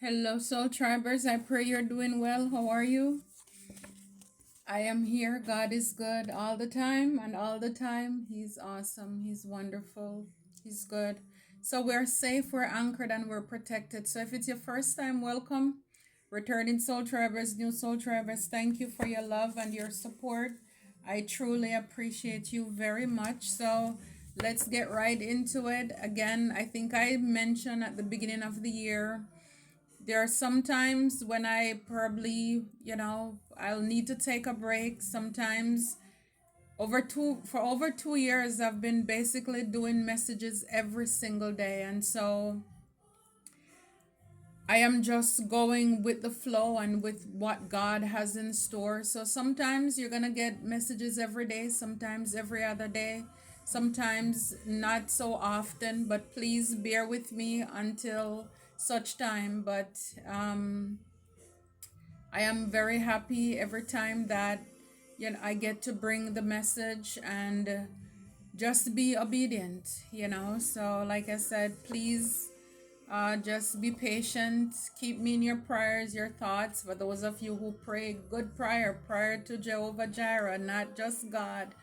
Hello, Soul Tribers. I pray you're doing well. How are you? I am here. God is good all the time, and all the time, He's awesome. He's wonderful. He's good. So we're safe, we're anchored, and we're protected. So if it's your first time, welcome. Returning Soul Tribers, new Soul Tribers, thank you for your love and your support. I truly appreciate you very much. So let's get right into it. Again, I think I mentioned at the beginning of the year there are some times when I probably, I'll need to take a break. Sometimes for over 2 years, I've been basically doing messages every single day. And so I am just going with the flow and with what God has in store. So sometimes you're going to get messages every day, sometimes every other day, sometimes not so often, but please bear with me until such time. But I am very happy every time that I get to bring the message and just be obedient. So like I said, please just be patient. Keep me in your prayers, your thoughts. For those of you who pray good prayer to Jehovah Jireh, not just God,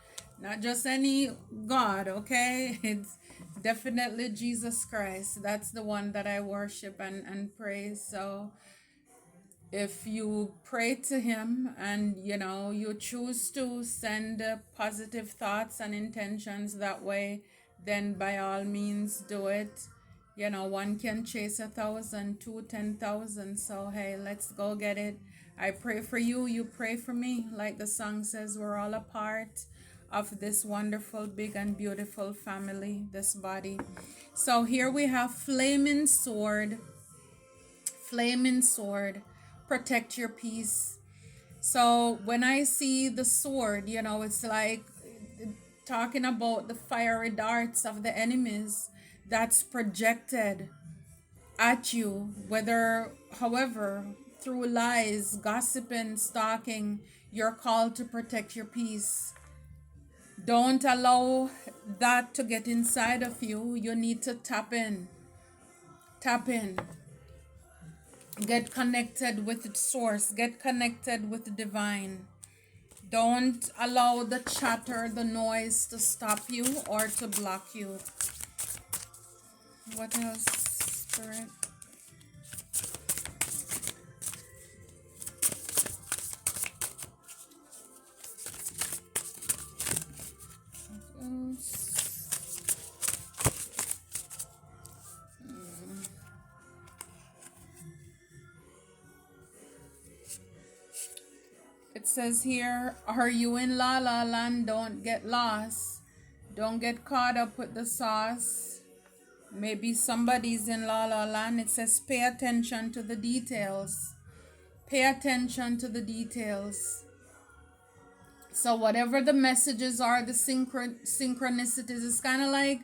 not just any God, okay? It's definitely Jesus Christ. That's the one that I worship and praise. So if you pray to him and you choose to send positive thoughts and intentions that way, then by all means do it. One can chase 1,000, two 10,000. So hey, let's go get it. I pray for you, you pray for me. Like the song says, we're all a part of this wonderful, big and beautiful family, this body. So here we have flaming sword, protect your peace. So when I see the sword, it's like talking about the fiery darts of the enemies that's projected at you, however, through lies, gossiping, stalking. You're called to protect your peace. Don't allow that to get inside of you. You need to tap in. Get connected with the source. Get connected with the divine. Don't allow the chatter, the noise to stop you or to block you. What else, Spirit? What else? It says here, are you in La La Land? Don't get lost. Don't get caught up with the sauce. Maybe somebody's in La La Land. It says pay attention to the details. Pay attention to the details. So whatever the messages are, the synchronicities, it's kind of like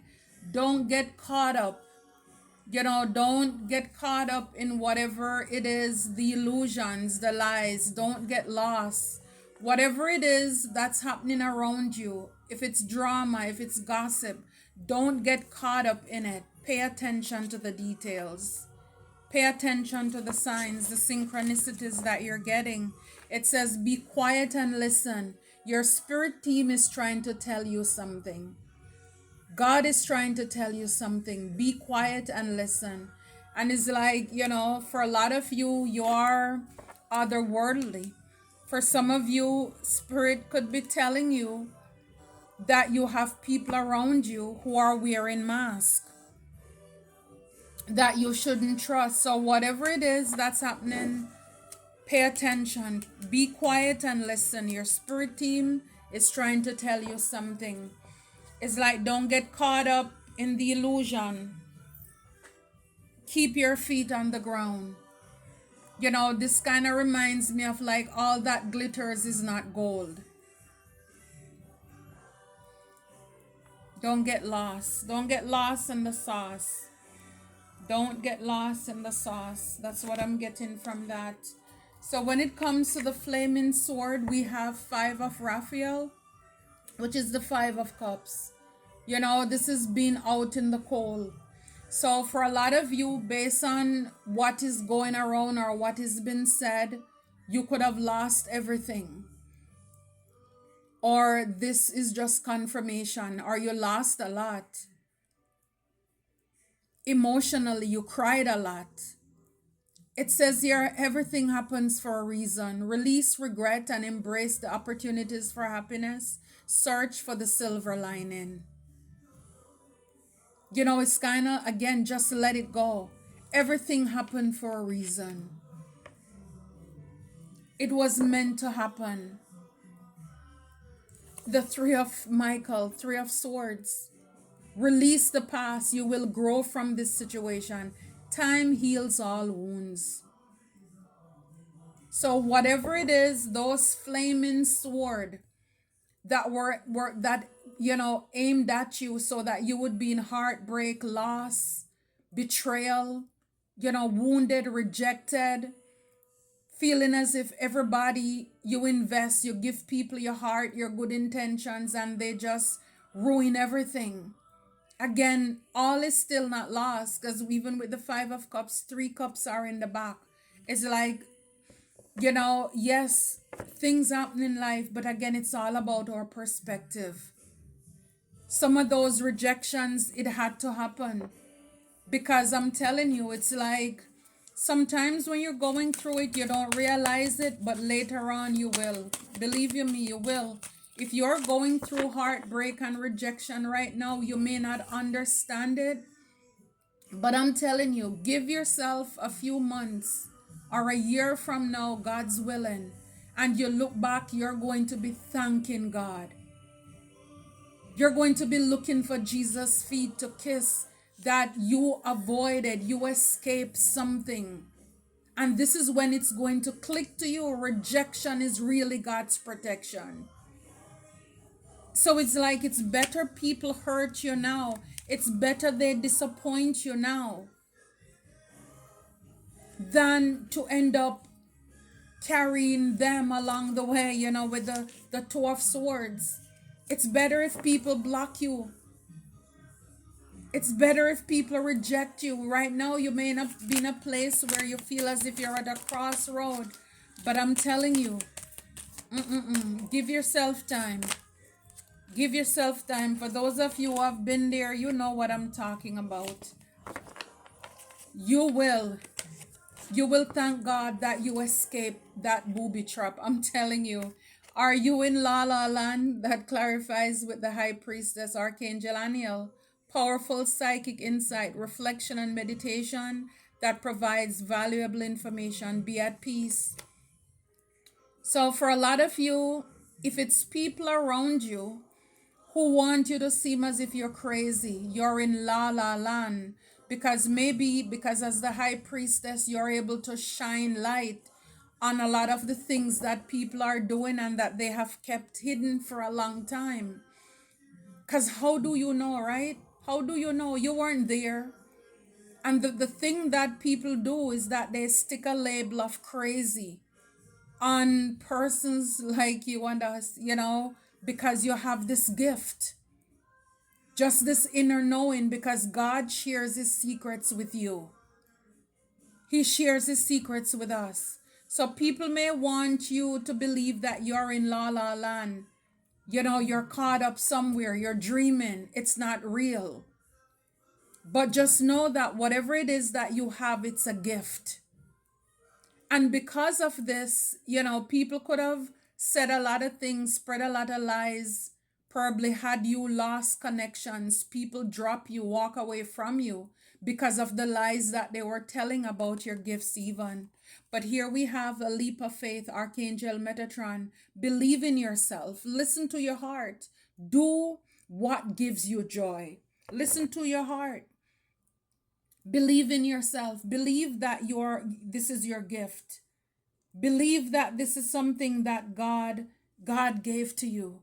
don't get caught up. Don't get caught up in whatever it is, the illusions, the lies. Don't get lost. Whatever it is that's happening around you, if it's drama, if it's gossip, don't get caught up in it. Pay attention to the details. Pay attention to the signs, the synchronicities that you're getting. It says, be quiet and listen. Your spirit team is trying to tell you something. God is trying to tell you something. Be quiet and listen. And it's like, for a lot of you, you are otherworldly. For some of you, Spirit could be telling you that you have people around you who are wearing masks that you shouldn't trust. So whatever it is that's happening, pay attention. Be quiet and listen. Your spirit team is trying to tell you something. It's like don't get caught up in the illusion. Keep your feet on the ground. This kind of reminds me of like all that glitters is not gold. Don't get lost. Don't get lost in the sauce. Don't get lost in the sauce. That's what I'm getting from that. So when it comes to the flaming sword, we have 5 of Raphael, which is the 5 of cups. This is being out in the cold. So, for a lot of you, based on what is going around or what has been said, you could have lost everything. Or this is just confirmation, or you lost a lot. Emotionally, you cried a lot. It says here everything happens for a reason. Release regret and embrace the opportunities for happiness. Search for the silver lining. It's kind of, again, just let it go. Everything happened for a reason. It was meant to happen. The three of Michael, three of swords. Release the past. You will grow from this situation. Time heals all wounds. So whatever it is, those flaming sword that were that aimed at you so that you would be in heartbreak, loss, betrayal, wounded, rejected, feeling as if everybody you invest, you give people your heart, your good intentions, and they just ruin everything. Again, all is still not lost, because even with the Five of Cups, three cups are in the back. It's like, yes, things happen in life, but again, it's all about our perspective. Some of those rejections, it had to happen, because I'm telling you, it's like sometimes when you're going through it, you don't realize it, but later on you will. Believe you me, you will. If you're going through heartbreak and rejection right now, you may not understand it, but I'm telling you, give yourself a few months or a year from now, God's willing, and you look back, you're going to be thanking God. You're going to be looking for Jesus' feet to kiss, that you avoided, you escaped something. And this is when it's going to click to you. Rejection is really God's protection. So it's like, it's better people hurt you now. It's better they disappoint you now than to end up carrying them along the way, with the Two of Swords. It's better if people block you. It's better if people reject you. Right now, you may not be in a place where you feel as if you're at a crossroad. But I'm telling you, give yourself time. Give yourself time. For those of you who have been there, you know what I'm talking about. You will. You will thank God that you escaped that booby trap. I'm telling you. Are you in La La Land? That clarifies with the High Priestess, Archangel Aniel. Powerful psychic insight, reflection, and meditation that provides valuable information. Be at peace. So, for a lot of you, if it's people around you who want you to seem as if you're crazy, you're in La La Land, because as the High Priestess, you're able to shine light on a lot of the things that people are doing and that they have kept hidden for a long time. Because how do you know, right? How do you know? You weren't there. And the thing that people do is that they stick a label of crazy on persons like you and us, because you have this gift. Just this inner knowing, because God shares his secrets with you. He shares his secrets with us. So people may want you to believe that you're in La La Land. You're caught up somewhere, you're dreaming. It's not real. But just know that whatever it is that you have, it's a gift. And because of this, people could have said a lot of things, spread a lot of lies, probably had you lost connections, people drop you, walk away from you because of the lies that they were telling about your gifts even. But here we have a leap of faith, Archangel Metatron. Believe in yourself. Listen to your heart. Do what gives you joy. Listen to your heart. Believe in yourself. Believe that this is your gift. Believe that this is something that God gave to you.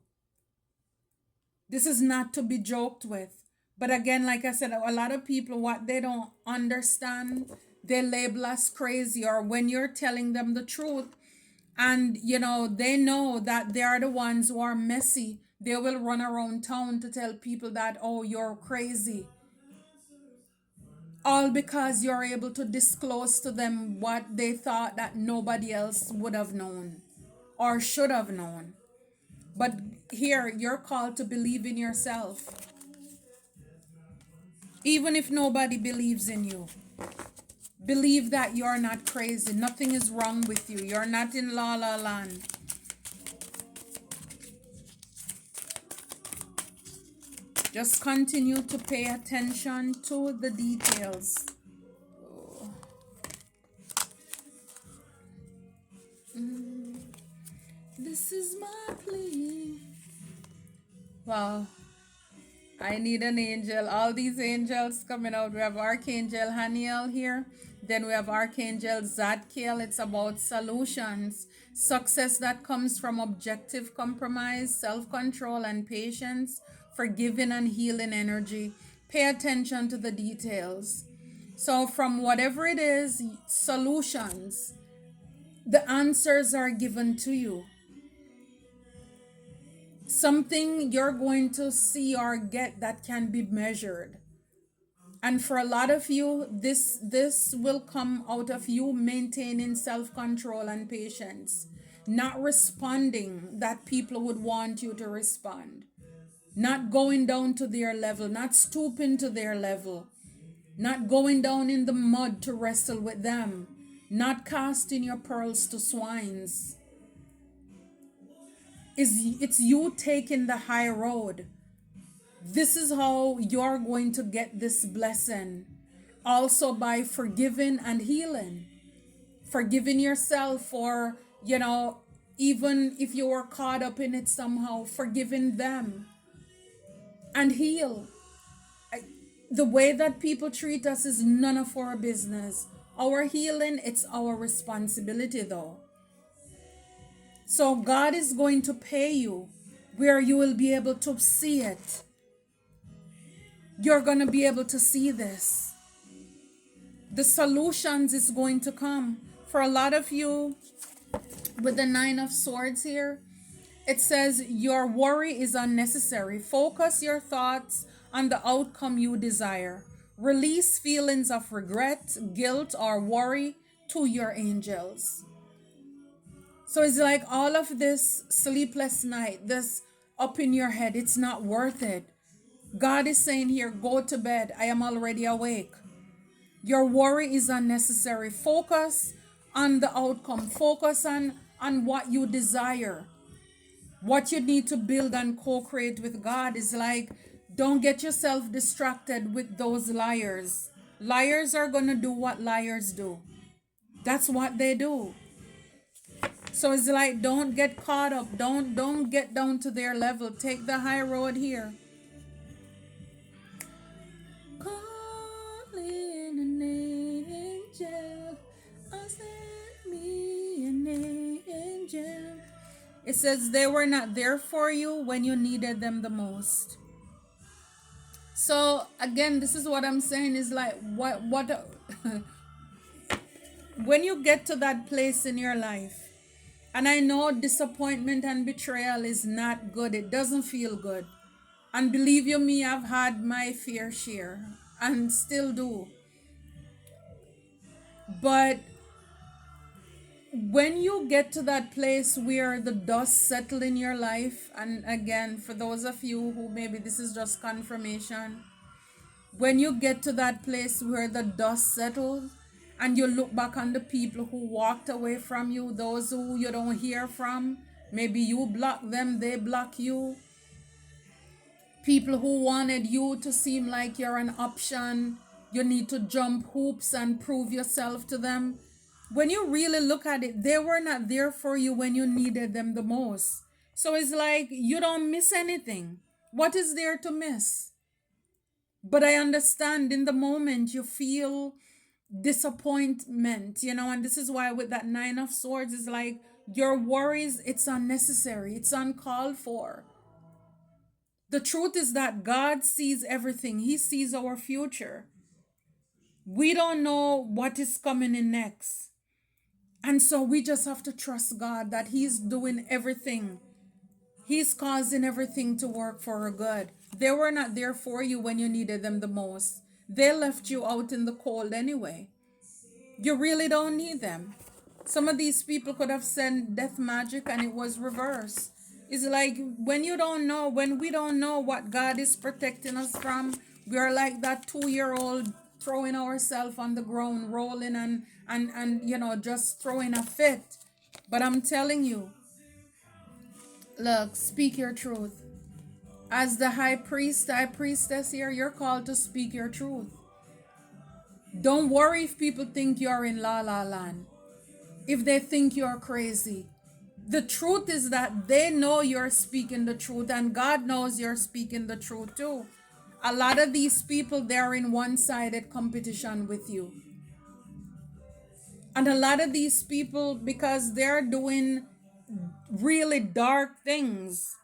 This is not to be joked with. But again, like I said, a lot of people, what they don't understand, they label us crazy, or when you're telling them the truth and they know that they are the ones who are messy, they will run around town to tell people that, oh, you're crazy. All because you're able to disclose to them what they thought that nobody else would have known or should have known. But here, you're called to believe in yourself. Even if nobody believes in you, believe that you're not crazy. Nothing is wrong with you. You're not in la la land. Just continue to pay attention to the details. This is my plea. Wow. I need an angel. All these angels coming out. We have Archangel Haniel here. Then we have Archangel Zadkiel. It's about solutions. Success that comes from objective compromise, self-control and patience, forgiving and healing energy. Pay attention to the details. So from whatever it is, solutions, the answers are given to you. Something you're going to see or get that can be measured. And for a lot of you, this will come out of you maintaining self-control and patience, not responding that people would want you to respond, not going down to their level, not stooping to their level, not going down in the mud to wrestle with them, not casting your pearls to swines. It's you taking the high road. This is how you're going to get this blessing. Also by forgiving and healing. Forgiving yourself for, even if you were caught up in it somehow, forgiving them and heal. The way that people treat us is none of our business. Our healing, it's our responsibility though. So God is going to pay you where you will be able to see it. You're going to be able to see this. The solutions is going to come. For a lot of you, with the 9 of Swords here, it says your worry is unnecessary. Focus your thoughts on the outcome you desire. Release feelings of regret, guilt, or worry to your angels. So it's like all of this sleepless night, this up in your head, it's not worth it. God is saying here, go to bed. I am already awake. Your worry is unnecessary. Focus on the outcome. Focus on what you desire. What you need to build and co-create with God is like, don't get yourself distracted with those liars. Liars are going to do what liars do. That's what they do. So it's like, don't get caught up. Don't get down to their level. Take the high road here. Calling an angel, oh, send me an angel. It says they were not there for you when you needed them the most. So again, this is what I'm saying is like, what when you get to that place in your life, and I know disappointment and betrayal is not good. It doesn't feel good. And believe you me, I've had my fair share and still do. But when you get to that place where the dust settles in your life, and again, for those of you who maybe this is just confirmation, when you get to that place where the dust settles and you look back on the people who walked away from you, those who you don't hear from, maybe you block them, they block you. People who wanted you to seem like you're an option, you need to jump hoops and prove yourself to them. When you really look at it, they were not there for you when you needed them the most. So it's like you don't miss anything. What is there to miss? But I understand in the moment you feel disappointment, and this is why with that 9 of Swords is like your worries, it's unnecessary, it's uncalled for. The truth is that God sees everything. He sees our future. We don't know what is coming in next. And so we just have to trust God that He's doing everything. He's causing everything to work for our good. They were not there for you when you needed them the most. They left you out in the cold anyway. You really don't need them. Some of these people could have sent death magic and it was reversed. It's like when we don't know what God is protecting us from, we are like that 2 year old throwing ourselves on the ground, rolling and just throwing a fit. But I'm telling you, look, speak your truth. As the high priestess here, you're called to speak your truth. Don't worry if people think you're in la la land, if they think you're crazy. The truth is that they know you're speaking the truth, and God knows you're speaking the truth too. A lot of these people, they're in one-sided competition with you. And a lot of these people, because they're doing really dark things,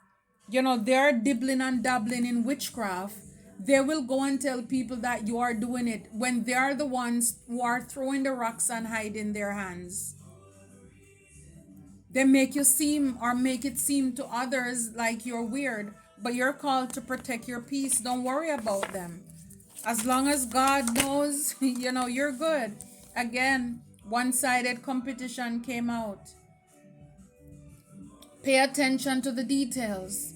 they're dibbling and dabbling in witchcraft, they will go and tell people that you are doing it when they are the ones who are throwing the rocks and hiding their hands. They make you seem or make it seem to others like you're weird, but you're called to protect your peace. Don't worry about them. As long as God knows, you're good. Again, one-sided competition came out. Pay attention to the details.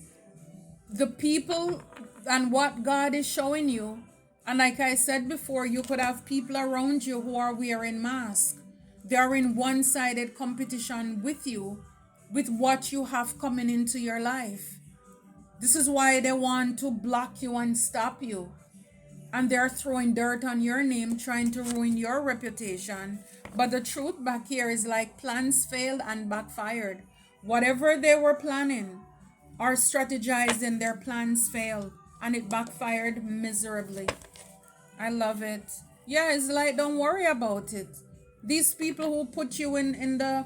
The people and what God is showing you. And like I said before, you could have people around you who are wearing masks. They're in one-sided competition with you, with what you have coming into your life. This is why they want to block you and stop you. And they're throwing dirt on your name, trying to ruin your reputation. But the truth back here is like plans failed and backfired. Whatever they were planning or strategizing, their plans failed and it backfired miserably. I love it. Yeah, it's like, don't worry about it. These people who put you in the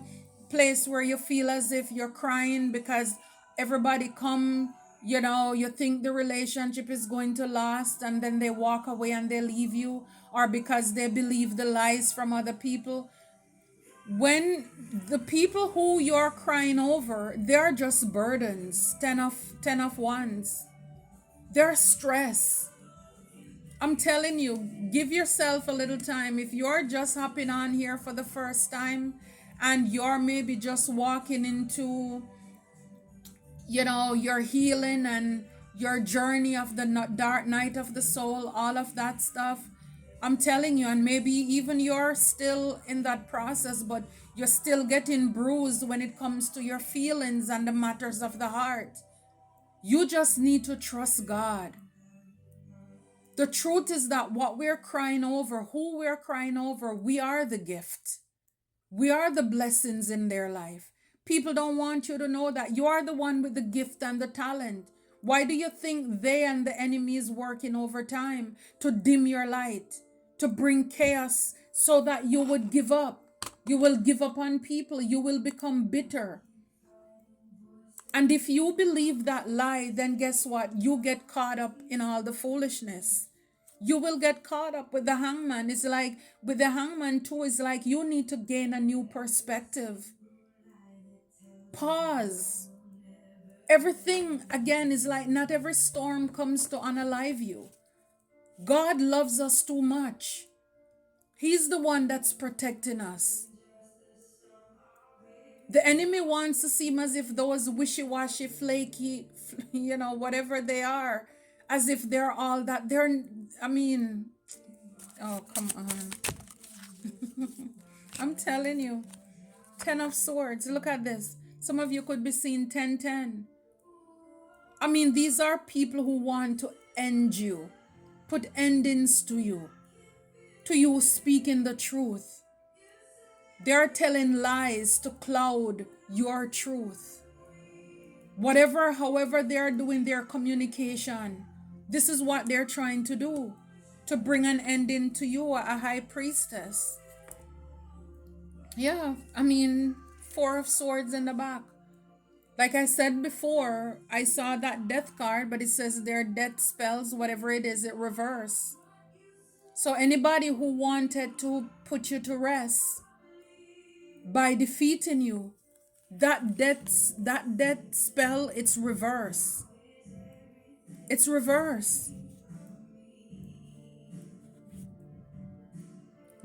place where you feel as if you're crying because everybody come, you think the relationship is going to last and then they walk away and they leave you, or because they believe the lies from other people. When the people who you're crying over, they're just burdens, 10 of wands. They're stress. I'm telling you, give yourself a little time. If you're just hopping on here for the first time and you're maybe just walking into, your healing and your journey of the dark night of the soul, all of that stuff, I'm telling you, and maybe even you're still in that process, but you're still getting bruised when it comes to your feelings and the matters of the heart. You just need to trust God. The truth is that what we're crying over, who we're crying over, we are the gift. We are the blessings in their life. People don't want you to know that you are the one with the gift and the talent. Why do you think they and the enemy is working overtime to dim your light, to bring chaos so that you would give up? You will give up on people. You will become bitter. And if you believe that lie, then guess what? You get caught up in all the foolishness. You will get caught up with the hangman. It's like with the hangman too, it's like you need to gain a new perspective. Pause. Everything again is like not every storm comes to unalive you. God loves us too much. He's the one that's protecting us. The enemy wants to seem as if those wishy-washy, flaky, whatever they are, as if they're all that. Oh, come on. I'm telling you. 10 of Swords. Look at this. Some of you could be seeing 10-10. These are people who want to end you, put endings to you speaking the truth. They're telling lies to cloud your truth. However they're doing their communication, this is what they're trying to do, to bring an ending to you, a high priestess. Yeah, 4 of Swords in the back. Like I said before, I saw that death card, but it says their death spells, whatever it is, it reverse. So anybody who wanted to put you to rest by defeating you, that death spell, it's reverse. It's reverse.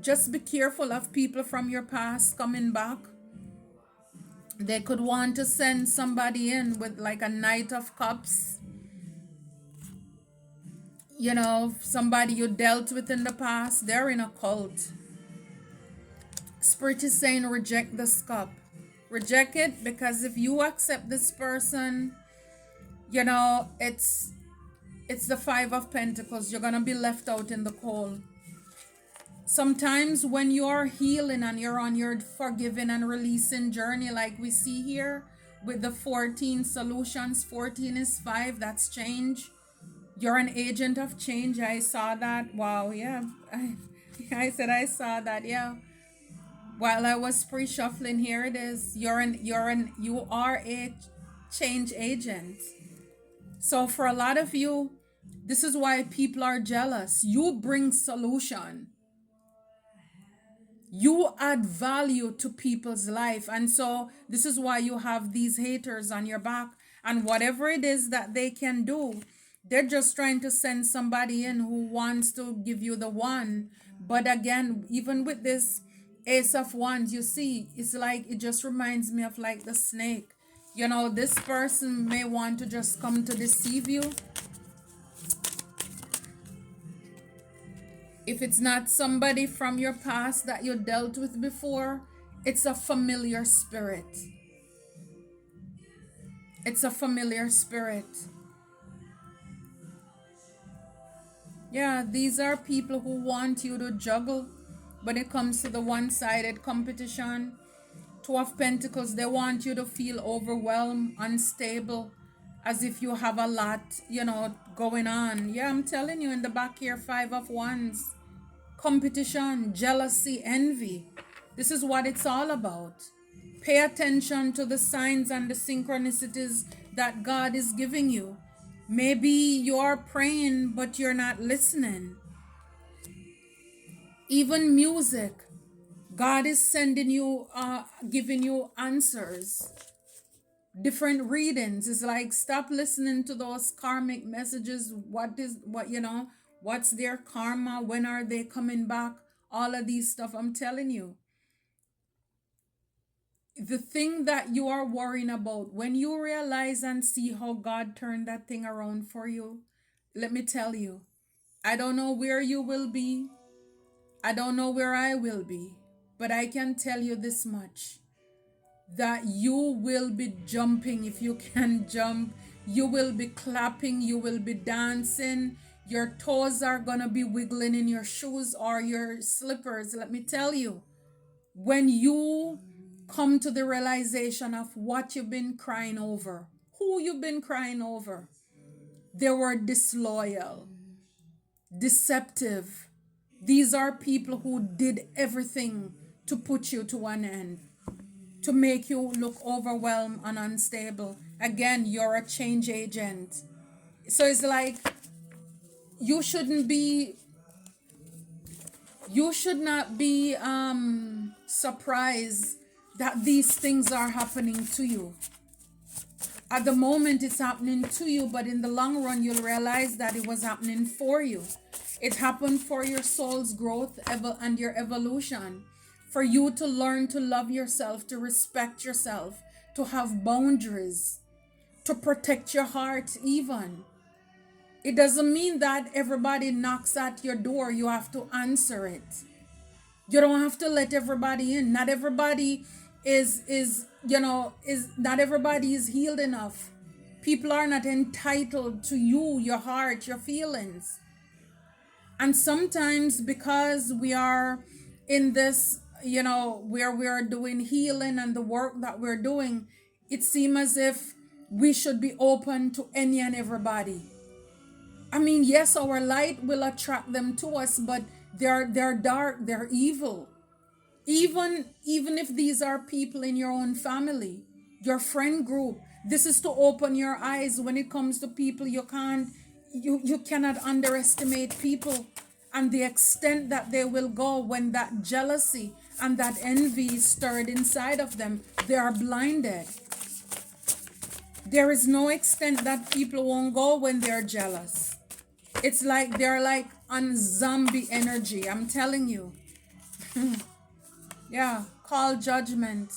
Just be careful of people from your past coming back. They could want to send somebody in with like a Knight of Cups. You know, somebody you dealt with in the past, they're in a cult. Spirit is saying reject this cup. Reject it, because if you accept this person, you know, it's the Five of Pentacles. You're gonna be left out in the cold. Sometimes when you're healing and you're on your forgiving and releasing journey, like we see here with the 14 solutions, 14 is 5, that's change. You're an agent of change. I saw that. Wow, yeah. I said I saw that, yeah. While I was pre-shuffling, here it is. You are a change agent. So for a lot of you, this is why people are jealous. You bring solution. You add value to people's life. And so this is why you have these haters on your back. And whatever it is that they can do, they're just trying to send somebody in who wants to give you the one. But again, even with this Ace of Wands, you see, it's like, it just reminds me of like the snake. You know, this person may want to just come to deceive you. If it's not somebody from your past that you dealt with before, it's a familiar spirit. It's a familiar spirit. Yeah, these are people who want you to juggle when it comes to the one-sided competition. Two of Pentacles, they want you to feel overwhelmed, unstable, as if you have a lot, you know, going on. Yeah, I'm telling you, in the back here, Five of Wands. Competition, jealousy, envy. This is what it's all about. Pay attention to the signs and the synchronicities that God is giving you. Maybe you're praying, but you're not listening. Even music, God is sending you, giving you answers. Different readings. It's like, stop listening to those karmic messages. What's their karma? When are they coming back? All of these stuff. I'm telling you, the thing that you are worrying about, when you realize and see how God turned that thing around for you, let me tell you, I don't know where you will be. I don't know where I will be, but I can tell you this much, that you will be jumping if you can jump. You will be clapping. You will be dancing. Your toes are going to be wiggling in your shoes or your slippers. Let me tell you, when you come to the realization of what you've been crying over, who you've been crying over, they were disloyal, deceptive. These are people who did everything to put you to an end, to make you look overwhelmed and unstable. Again, you're a change agent. So it's like, you should not be surprised that these things are happening to you. At the moment it's happening to you, but in the long run you'll realize that it was happening for you. It happened for your soul's growth and your evolution, for you to learn to love yourself, to respect yourself, to have boundaries, to protect your heart even. It doesn't mean that everybody knocks at your door, you have to answer it. You don't have to let everybody in. Not everybody is not everybody is healed enough. People are not entitled to you, your heart, your feelings. And sometimes because we are in this, where we are doing healing and the work that we're doing, it seems as if we should be open to any and everybody. I mean, yes, our light will attract them to us, but they're dark, they're evil. Even if these are people in your own family, your friend group, this is to open your eyes when it comes to people. You cannot underestimate people and the extent that they will go when that jealousy and that envy is stirred inside of them. They are blinded. There is no extent that people won't go when they're jealous. It's like they're like on zombie energy. I'm telling you. Yeah, call judgment.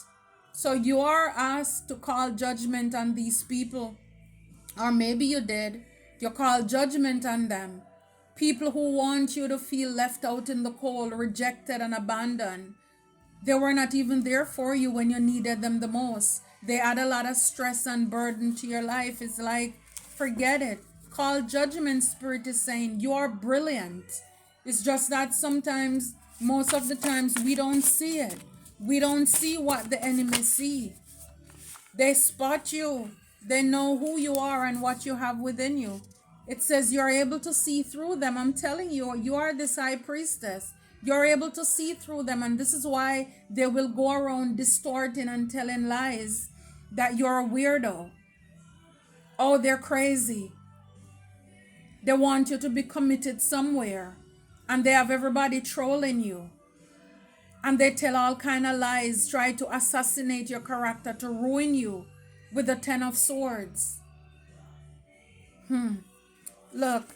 So you are asked to call judgment on these people, or maybe you did. You call judgment on them. People who want you to feel left out in the cold, rejected, and abandoned. They were not even there for you when you needed them the most. They add a lot of stress and burden to your life. It's like, forget it. Call judgment. Spirit is saying, you are brilliant. It's just that sometimes, most of the times, we don't see it. We don't see what the enemy see. They spot you. They know who you are and what you have within you. It says you're able to see through them. I'm telling you, you are this high priestess. You're able to see through them. And this is why they will go around distorting and telling lies that you're a weirdo. Oh, they're crazy. They want you to be committed somewhere. And they have everybody trolling you. And they tell all kind of lies, try to assassinate your character, to ruin you with the 10 of swords. Look,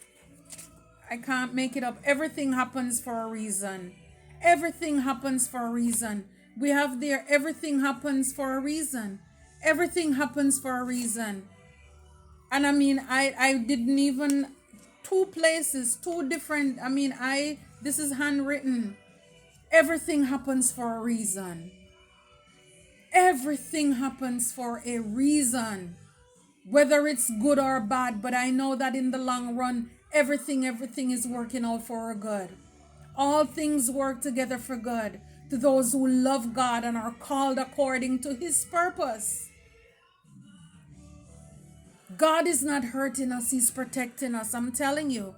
I can't make it up. Everything happens for a reason. Everything happens for a reason. We have there, everything happens for a reason. Everything happens for a reason. And I mean, I didn't even, two places, two different, this is handwritten. Everything happens for a reason. Everything happens for a reason. Whether it's good or bad, but I know that in the long run, everything is working out for our good. All things work together for good to those who love God and are called according to his purpose. God is not hurting us, he's protecting us. I'm telling you,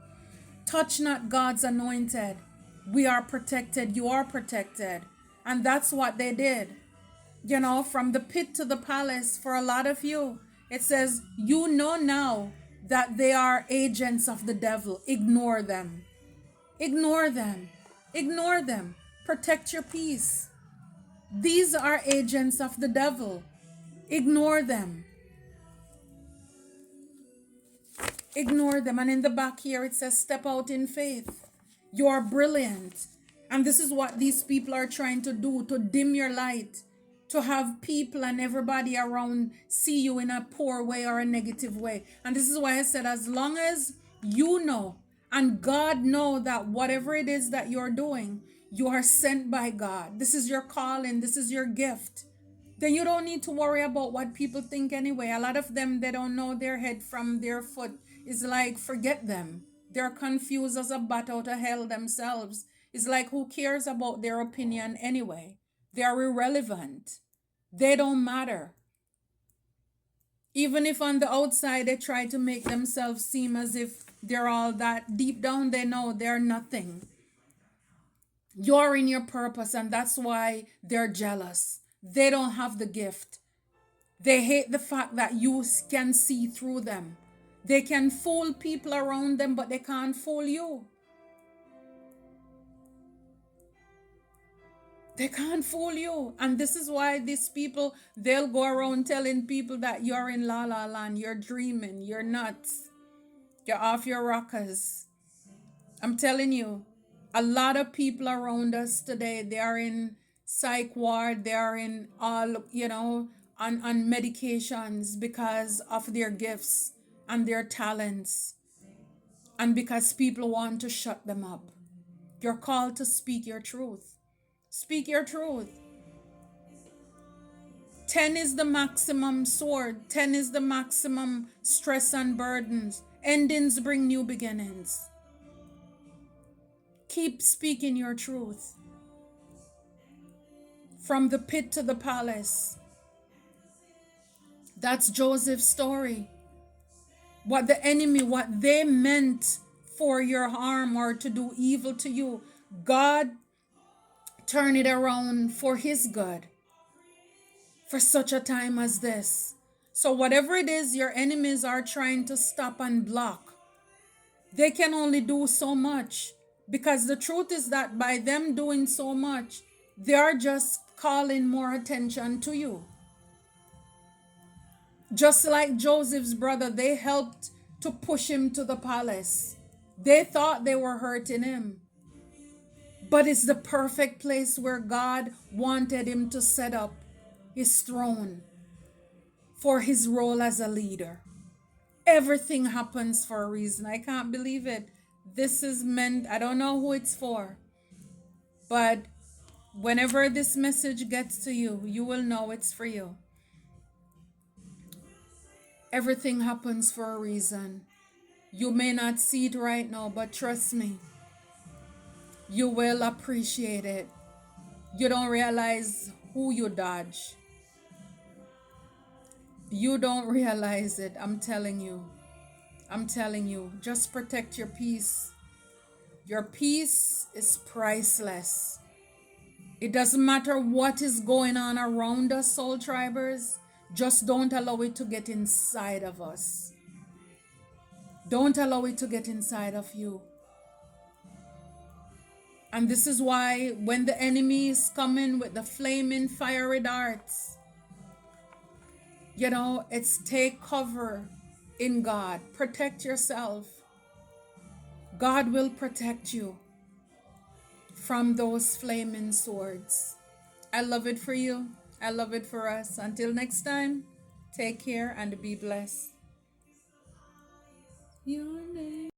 touch not God's anointed. We are protected, you are protected. And that's what they did. You know, from the pit to the palace, for a lot of you, it says, you know now that they are agents of the devil. Ignore them. Ignore them. Ignore them. Protect your peace. These are agents of the devil. Ignore them. Ignore them. And in the back here, it says, step out in faith. You are brilliant. And this is what these people are trying to do, to dim your light, to have people and everybody around see you in a poor way or a negative way. And this is why I said, as long as you know and God know that whatever it is that you're doing, you are sent by God. This is your calling. This is your gift. Then you don't need to worry about what people think anyway. A lot of them, they don't know their head from their foot. It's like, forget them. They're confused as a bat out of hell themselves. It's like, who cares about their opinion anyway? They're irrelevant. They don't matter. Even if on the outside they try to make themselves seem as if they're all that, deep down they know they're nothing. You're in your purpose, and that's why they're jealous. They don't have the gift. They hate the fact that you can see through them. They can fool people around them, but they can't fool you. They can't fool you. And this is why these people, they'll go around telling people that you're in la la land, you're dreaming, you're nuts, you're off your rockers. I'm telling you, a lot of people around us today, they are in psych ward, they are in all, on medications because of their gifts and their talents, and because people want to shut them up. You're called to speak your truth. Speak your truth. 10 is the maximum sword. 10 is the maximum stress and burdens. Endings bring new beginnings. Keep speaking your truth. From the pit to the palace. That's Joseph's story. What the enemy, what they meant for your harm or to do evil to you, God turned it around for his good. For such a time as this. So whatever it is your enemies are trying to stop and block, they can only do so much. Because the truth is that by them doing so much, they are just calling more attention to you. Just like Joseph's brother, they helped to push him to the palace. They thought they were hurting him. But it's the perfect place where God wanted him to set up his throne for his role as a leader. Everything happens for a reason. I can't believe it. This is meant, I don't know who it's for, but whenever this message gets to you, you will know it's for you. Everything happens for a reason. You may not see it right now, but trust me, you will appreciate it. You don't realize who you dodge. You don't realize it. I'm telling you. I'm telling you. Just protect your peace. Your peace is priceless. It doesn't matter what is going on around us, soul tribers. Just don't allow it to get inside of us. Don't allow it to get inside of you. And this is why when the enemy is coming with the flaming fiery darts, it's take cover in God. Protect yourself. God will protect you from those flaming swords. I love it for you. I love it for us. Until next time, take care and be blessed. Your name.